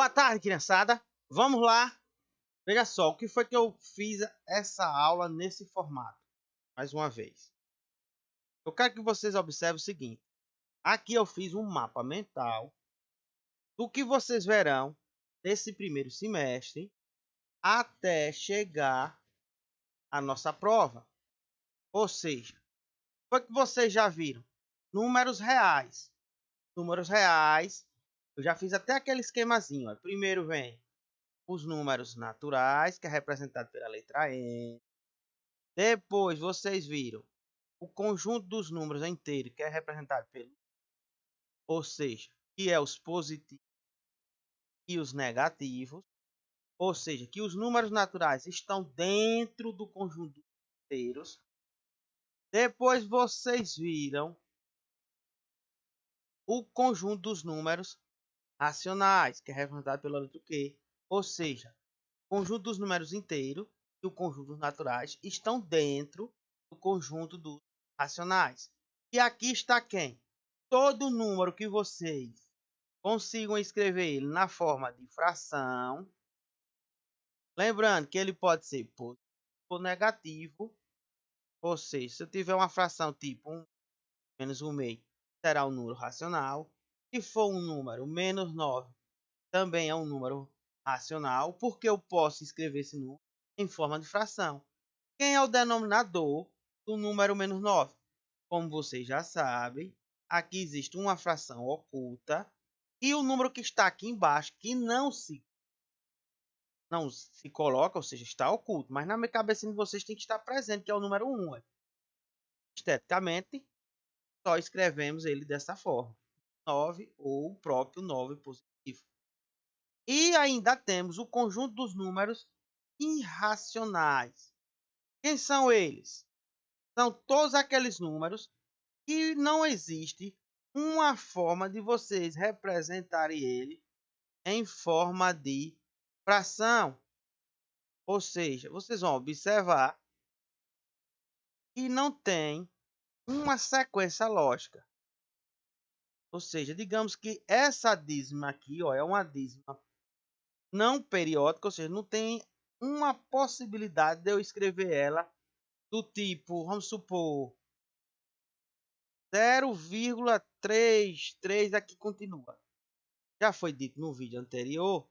Boa tarde, criançada. Vamos lá. Veja só, o que foi que eu fiz essa aula nesse formato? Mais uma vez. Eu quero que vocês observem o seguinte. Aqui eu fiz um mapa mental do que vocês verão nesse primeiro semestre até chegar à nossa prova. Ou seja, foi que vocês já viram números reais. Números reais, eu já fiz até aquele esquemazinho. Ó. Primeiro vem os números naturais, que é representado pela letra N. Depois vocês viram o conjunto dos números inteiros, que é representado pelo, ou seja, que é os positivos e os negativos, ou seja, que os números naturais estão dentro do conjunto dos inteiros. Depois vocês viram o conjunto dos números racionais, que é representado pela letra Q, ou seja, o conjunto dos números inteiros e o conjunto dos naturais estão dentro do conjunto dos racionais. E aqui está quem? Todo número que vocês consigam escrever ele na forma de fração. Lembrando que ele pode ser positivo ou negativo. Ou seja, se eu tiver uma fração tipo 1 menos 1 meio, será um número racional. Se for um número menos 9, também é um número racional, porque eu posso escrever esse número em forma de fração. Quem é o denominador do número menos 9? Como vocês já sabem, aqui existe uma fração oculta e o número que está aqui embaixo, que não se coloca, ou seja, está oculto, mas na minha cabeça de vocês tem que estar presente, que é o número 1. Esteticamente, só escrevemos ele dessa forma, 9 ou o próprio 9 positivo. E ainda temos o conjunto dos números irracionais. Quem são eles? São todos aqueles números que não existe uma forma de vocês representarem ele em forma de fração. Ou seja, vocês vão observar que não tem uma sequência lógica. Ou seja, digamos que essa dízima aqui é uma dízima não periódica, ou seja, não tem uma possibilidade de eu escrever ela do tipo, vamos supor, 0,33 aqui continua. Já foi dito no vídeo anterior,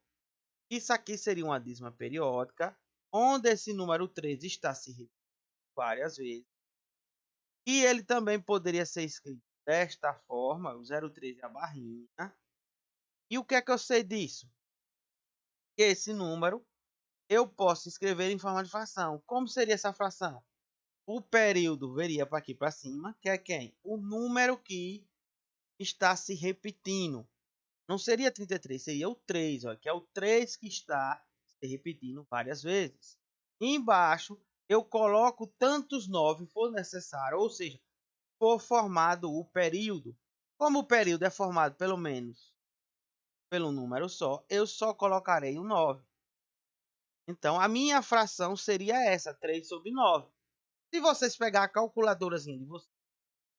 isso aqui seria uma dízima periódica, onde esse número 3 está se repetindo várias vezes. E ele também poderia ser escrito desta forma, o 0,3 é a barrinha. E o que é que eu sei disso? Que esse número eu posso escrever em forma de fração. Como seria essa fração? O período viria para aqui para cima, que é quem? O número que está se repetindo. Não seria 33, seria o 3, ó, que é o 3 que está se repetindo várias vezes. E embaixo eu coloco tantos 9 for necessário, ou seja, for formado o período. Como o período é formado pelo menos pelo número só, eu só colocarei o 9. Então, a minha fração seria essa, 3 sobre 9. Se vocês pegar a calculadorazinha de vocês,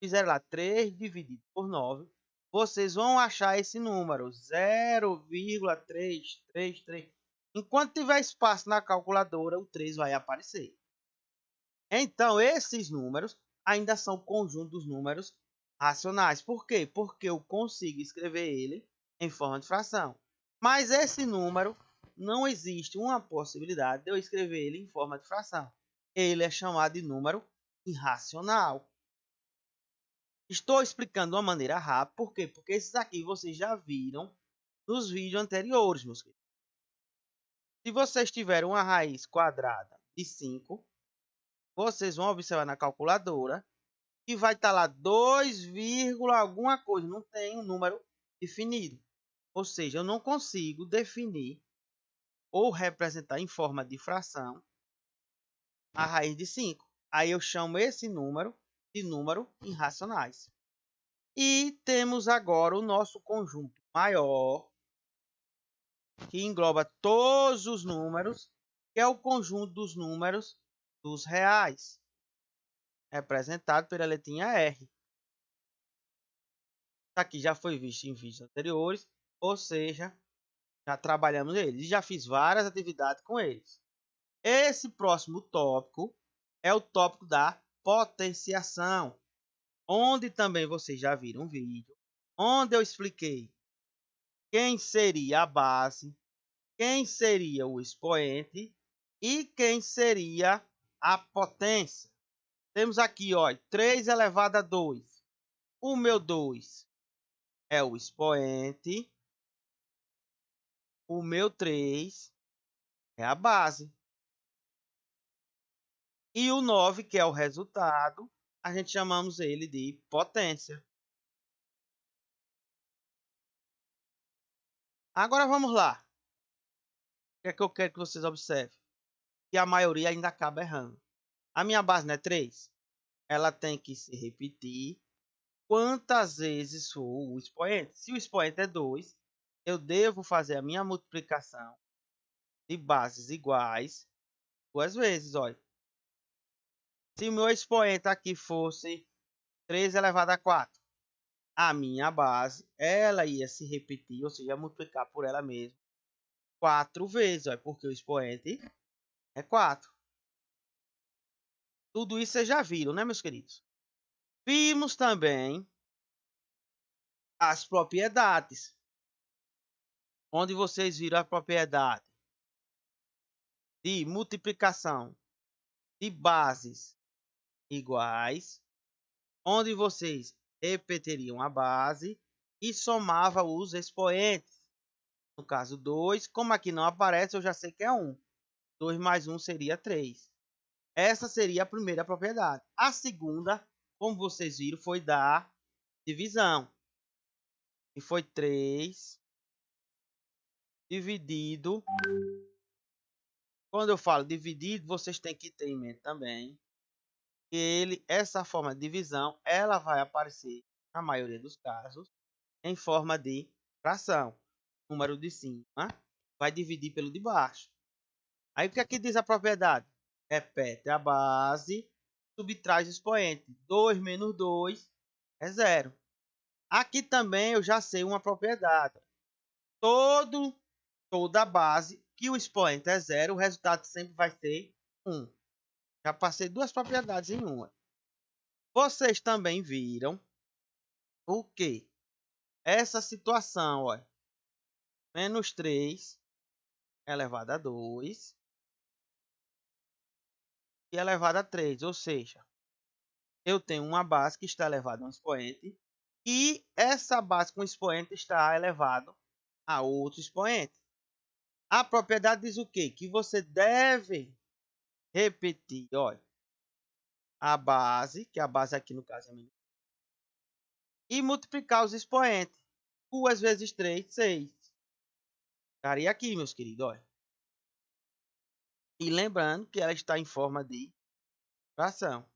fizer lá 3 dividido por 9, vocês vão achar esse número, 0,333. Enquanto tiver espaço na calculadora, o 3 vai aparecer. Então, esses números ainda são o conjunto dos números racionais. Por quê? Porque eu consigo escrever ele em forma de fração. Mas esse número, não existe uma possibilidade de eu escrever ele em forma de fração. Ele é chamado de número irracional. Estou explicando de uma maneira rápida, por quê? Porque esses aqui vocês já viram nos vídeos anteriores, meus queridos. Se vocês tiverem uma raiz quadrada de 5, vocês vão observar na calculadora que vai estar lá 2, alguma coisa, não tem um número definido. Ou seja, eu não consigo definir ou representar em forma de fração a raiz de 5. Aí eu chamo esse número de número irracionais. E temos agora o nosso conjunto maior, que engloba todos os números, que é o conjunto dos números dos reais, representado pela letrinha R. Aqui já foi visto em vídeos anteriores, ou seja, Já trabalhamos eles e já fiz várias atividades com eles. Esse próximo tópico é o tópico da potenciação, onde também vocês já viram um vídeo, onde eu expliquei quem seria a base, quem seria o expoente e quem seria a potência. Temos aqui, ó, 3 elevado a 2. O meu 2 é o expoente. O meu 3 é a base. E o 9, que é o resultado, a gente chamamos ele de potência. Agora vamos lá. O que é que eu quero que vocês observem? Que a maioria ainda acaba errando. A minha base não é 3? Ela tem que se repetir quantas vezes for o expoente. Se o expoente é 2, eu devo fazer a minha multiplicação de bases iguais 2 vezes. Olha. Se o meu expoente aqui fosse 3 elevado a 4, a minha base, ela ia se repetir, ou seja, multiplicar por ela mesma 4 vezes, olha, porque o expoente é 4. Tudo isso vocês já viram, né, meus queridos? Vimos também as propriedades, onde vocês viram a propriedade de multiplicação de bases iguais, onde vocês repetiriam a base e somavam os expoentes. No caso 2, como aqui não aparece, eu já sei que é 1. 2 mais 1 seria 3. Essa seria a primeira propriedade. A segunda, como vocês viram, foi da divisão. E foi 3 dividido. Quando eu falo dividido, vocês têm que ter em mente também que essa forma de divisão, ela vai aparecer, na maioria dos casos, em forma de fração. O número de cima vai dividir pelo de baixo. Aí o que aqui diz a propriedade? Repete a base, subtrai o expoente. 2 menos 2 é 0. Aqui também eu já sei uma propriedade. Toda base que o expoente é 0, o resultado sempre vai ser 1. Já passei 2 propriedades em uma. Vocês também viram o que? Essa situação, ó, menos 3 elevado a 2 e elevado a 3, ou seja, eu tenho uma base que está elevada a um expoente e essa base com expoente está elevado a outro expoente. A propriedade diz o quê? Que você deve repetir, olha, a base, que a base aqui no caso é menos, e multiplicar os expoentes. 2 vezes 3, 6. Ficaria aqui, meus queridos, olha. E lembrando que ela está em forma de fração.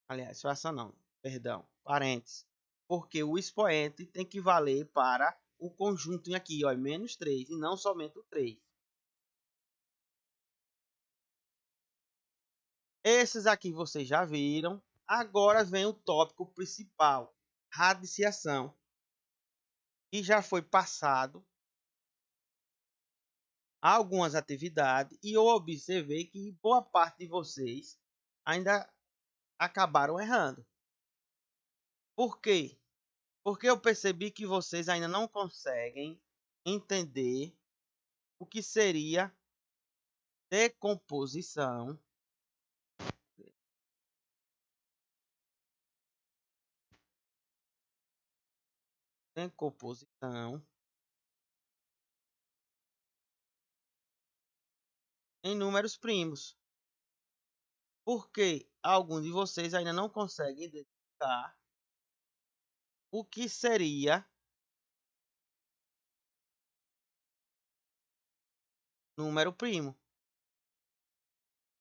Aliás, fração não, perdão, parênteses. Porque o expoente tem que valer para o conjunto aqui, ó, menos 3, e não somente o 3. Esses aqui vocês já viram. Agora vem o tópico principal, radiciação. E já foi passado algumas atividades e eu observei que boa parte de vocês ainda acabaram errando. Por quê? Porque eu percebi que vocês ainda não conseguem entender o que seria decomposição em números primos. Porque alguns de vocês ainda não conseguem identificar o que seria número primo.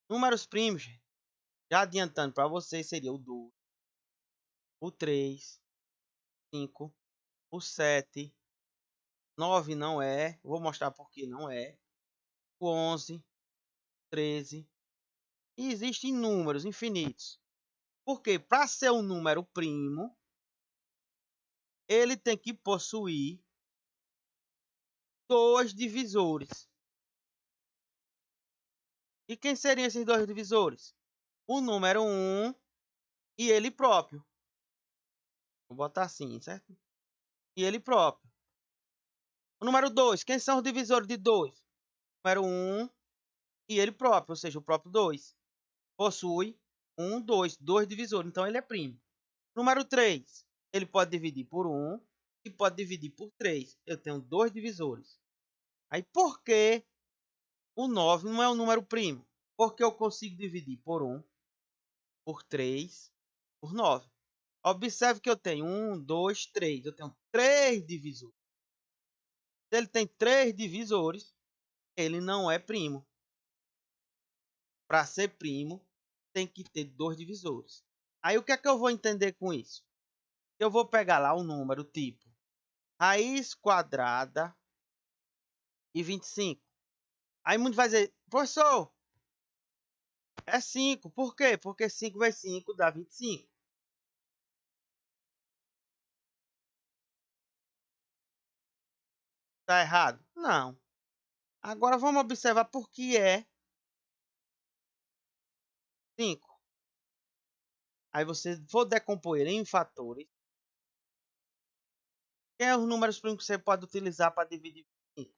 Números primos, já adiantando para vocês, seria o 2, o 3, 5, o 7, 9 não é, vou mostrar por que não é, o 11, 13, e existem números infinitos. Porque para ser um número primo, ele tem que possuir dois divisores. E quem seriam esses dois divisores? O número 1 e ele próprio. Vou botar assim, certo? E ele próprio. O número 2, quem são os divisores de 2? O número 1 e ele próprio, ou seja, o próprio 2. Possui 1, 2, dois divisores, então ele é primo. Número 3, ele pode dividir por 1 e pode dividir por 3. Eu tenho dois divisores. Aí por que o 9 não é um número primo? Porque eu consigo dividir por 1, por 3, por 9. Observe que eu tenho 1, 2, 3. Eu tenho 3 divisores. Se ele tem 3 divisores, ele não é primo. Para ser primo, tem que ter 2 divisores. Aí o que é que eu vou entender com isso? Eu vou pegar lá um número tipo raiz quadrada e 25. Aí muitos vai dizer, professor, é 5. Por quê? Porque 5 vezes 5 dá 25. Tá errado? Não. Agora vamos observar por que é 5. Aí você vou decompor ele em fatores. Quem é os números primos que você pode utilizar para dividir 5?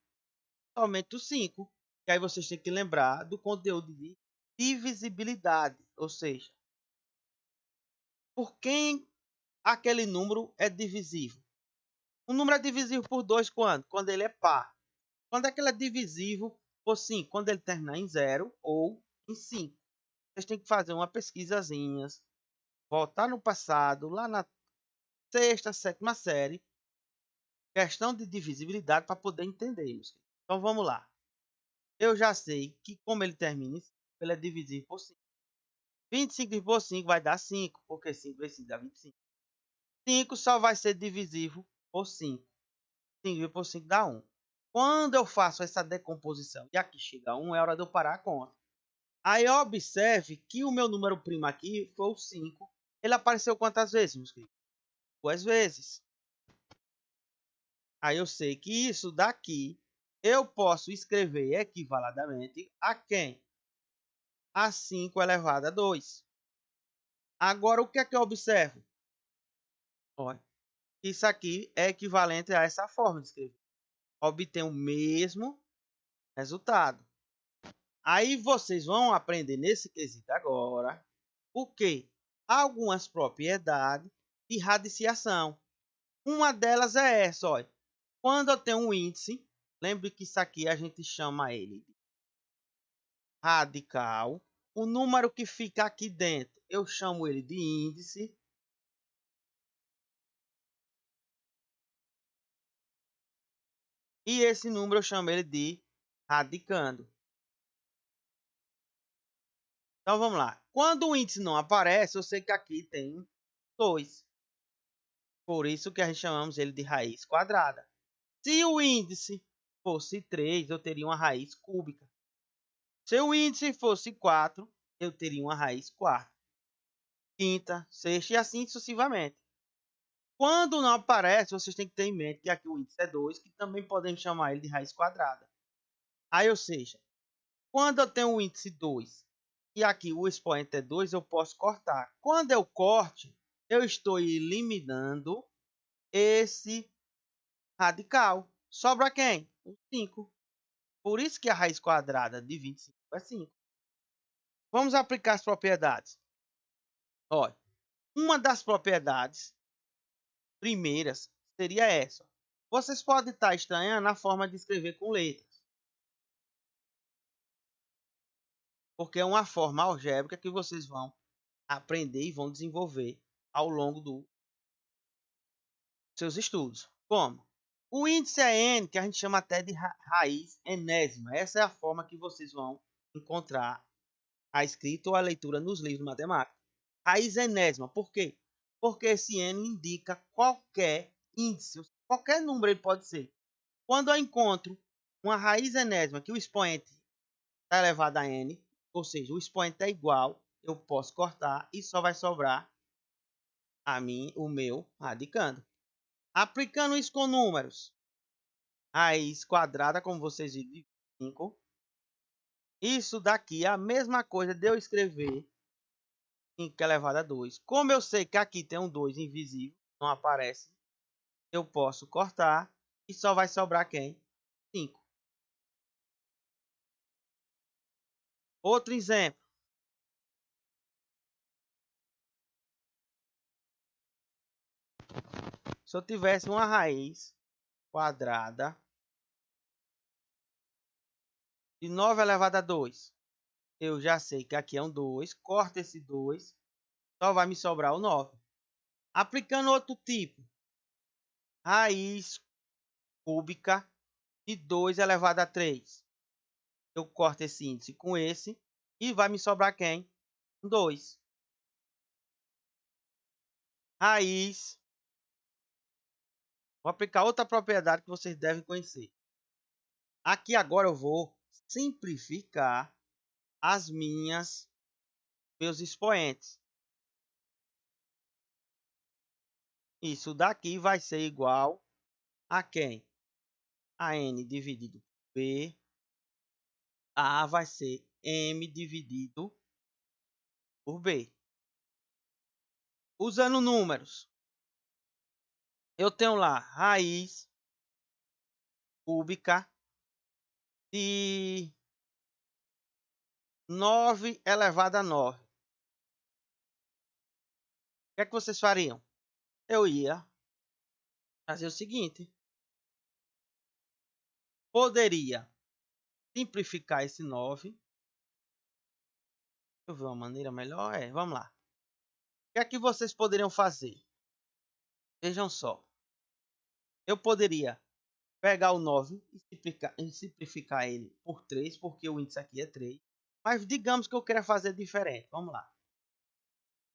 Somente o 5. E aí vocês têm que lembrar do conteúdo de divisibilidade. Ou seja, por quem aquele número é divisível? O número é divisível por 2 quando? Quando ele é par. Quando é que ele é divisível por 5? Quando ele terminar em 0 ou em 5. Vocês têm que fazer uma pesquisazinha, voltar no passado, lá na sexta, sétima série, questão de divisibilidade para poder entender. Então vamos lá. Eu já sei que como ele termina em 5, ele é divisível por 5. 25 dividido por 5 vai dar 5, porque 5 vezes 5 dá 25. 5 só vai ser divisível por 5. 5 dividido por 5 dá 1. Quando eu faço essa decomposição e aqui chega a 1, é hora de eu parar a conta. Aí observe que o meu número primo aqui foi o 5. Ele apareceu quantas vezes, meus queridos? 2 vezes. Aí eu sei que isso daqui eu posso escrever equivalidamente a quem? A 5 elevado a 2. Agora, o que é que eu observo? Olha, isso aqui é equivalente a essa forma de escrever. Obter o mesmo resultado. Aí vocês vão aprender nesse quesito agora o que? Algumas propriedades de radiciação. Uma delas é essa, olha. Quando eu tenho um índice, lembre que isso aqui a gente chama ele de radical. O número que fica aqui dentro, eu chamo ele de índice. E esse número eu chamo ele de radicando. Então vamos lá. Quando o índice não aparece, eu sei que aqui tem 2. Por isso que a gente chamamos ele de raiz quadrada. Se o índice fosse 3, eu teria uma raiz cúbica. Se o índice fosse 4, eu teria uma raiz quarta, quinta, sexta e assim sucessivamente. Quando não aparece, vocês têm que ter em mente que aqui o índice é 2, que também podemos chamar ele de raiz quadrada. Aí, ou seja, quando eu tenho o índice 2 e aqui o expoente é 2, eu posso cortar. Quando eu corte, eu estou eliminando esse radical. Sobra quem? O 5. Por isso que a raiz quadrada de 25 é 5. Vamos aplicar as propriedades. Olha, uma das propriedades primeiras seria essa. Vocês podem estar estranhando a forma de escrever com letras, porque é uma forma algébrica que vocês vão aprender e vão desenvolver ao longo dos seus estudos. Como? O índice é n, que a gente chama até de raiz enésima. Essa é a forma que vocês vão encontrar a escrita ou a leitura nos livros de matemática. Raiz enésima. Por quê? Porque esse n indica qualquer índice, qualquer número ele pode ser. Quando eu encontro uma raiz enésima que o expoente está elevado a n, ou seja, o expoente é igual, eu posso cortar e só vai sobrar a mim o meu radicando. Aplicando isso com números, raiz quadrada, como vocês viram, de 5. Isso daqui é a mesma coisa de eu escrever 5 elevado a 2. Como eu sei que aqui tem um 2 invisível, não aparece, eu posso cortar e só vai sobrar quem? 5. Outro exemplo. Se eu tivesse uma raiz quadrada de 9 elevado a 2, eu já sei que aqui é um 2, corta esse 2, só vai me sobrar o 9. Aplicando outro tipo, raiz cúbica de 2 elevado a 3. Eu corto esse índice com esse e vai me sobrar quem? 2. Raiz. Vou aplicar outra propriedade que vocês devem conhecer. Aqui agora eu vou simplificar meus expoentes. Isso daqui vai ser igual a quem? A n dividido por b. A vai ser m dividido por b. Usando números, eu tenho lá raiz cúbica de 9 elevado a 9. O que é que vocês fariam? Eu ia fazer o seguinte. Poderia simplificar esse 9. Deixa eu ver uma maneira melhor. Vamos lá. O que é que vocês poderiam fazer? Vejam só. Eu poderia pegar o 9 e simplificar ele por 3, porque o índice aqui é 3. Mas digamos que eu queira fazer diferente. Vamos lá.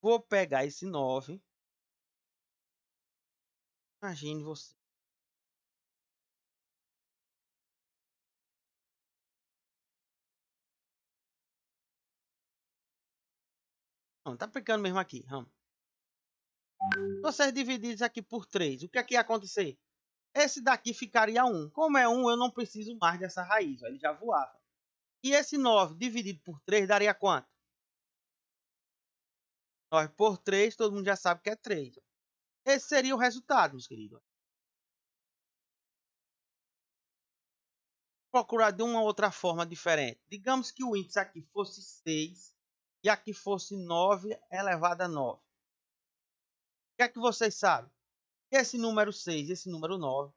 Vou pegar esse 9. Imagine você. Não, tá aplicando mesmo aqui. Vamos. Vocês dividirem isso aqui por 3. O que é que ia acontecer? Esse daqui ficaria 1. Como é 1, eu não preciso mais dessa raiz. Ó, ele já voava. E esse 9 dividido por 3 daria quanto? 9 por 3, todo mundo já sabe que é 3. Esse seria o resultado, meus queridos. Procurar de uma outra forma diferente. Digamos que o índice aqui fosse 6 e aqui fosse 9 elevado a 9. O que é que vocês sabem? Esse número 6 e esse número 9,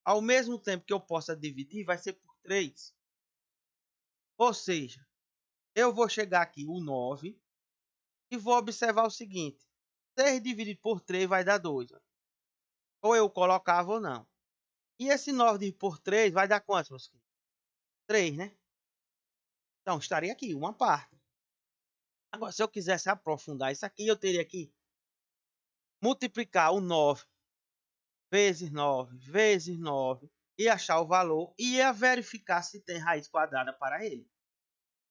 ao mesmo tempo que eu possa dividir, vai ser por 3. Ou seja, eu vou chegar aqui o 9 e vou observar o seguinte. 6 dividido por 3 vai dar 2. Ou eu colocava ou não. E esse 9 dividido por 3 vai dar quanto, meus queridos? 3, né? Então, estaria aqui, uma parte. Agora, se eu quisesse aprofundar isso aqui, eu teria que multiplicar o 9 vezes 9 vezes 9 e achar o valor e ia verificar se tem raiz quadrada para ele.